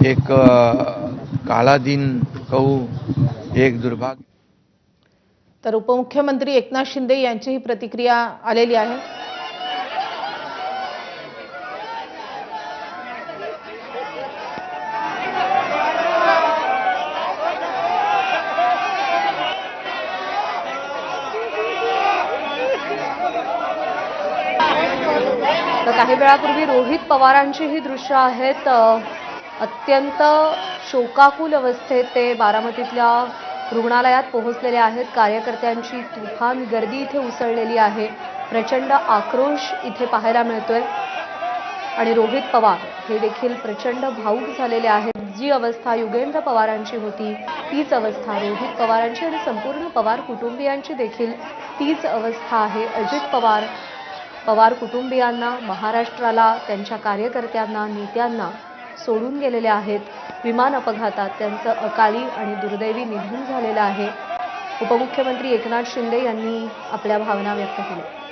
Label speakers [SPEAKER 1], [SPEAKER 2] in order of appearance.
[SPEAKER 1] एक काळा दिन कहू, एक दुर्भाग्य।
[SPEAKER 2] तर उपमुख्यमंत्री एकनाथ शिंदे यांचीही प्रतिक्रिया आलेली आहे। तर काही वेळापूर्वी रोहित पवारांची ही दृश्य आहेत। अत्यंत शोकाकुल अवस्थेत ते बारामतीतल्या रुग्णालयात पोहोचलेले आहेत। कार्यकर्त्यांची तुफान गर्दी इथे उसळलेली आहे। प्रचंड आक्रोश इथे पाहायला मिळतोय आणि रोहित पवार हे देखील प्रचंड भावुक झालेले आहेत। जी अवस्था युगेंद्र पवारांची होती तीच अवस्था रोहित पवारांची आणि संपूर्ण पवार कुटुंबियांची देखील तीच अवस्था आहे। अजित पवार कुटुंबियांना, महाराष्ट्राला, त्यांच्या कार्यकर्त्यांना, नेत्यांना सोडून गेलेले आहेत। विमान अपघातात त्यांचं अकाली आणि दुर्दैवी निधन झालेलं आहे। उपमुख्यमंत्री एकनाथ शिंदे यांनी आपल्या भावना व्यक्त केल्या।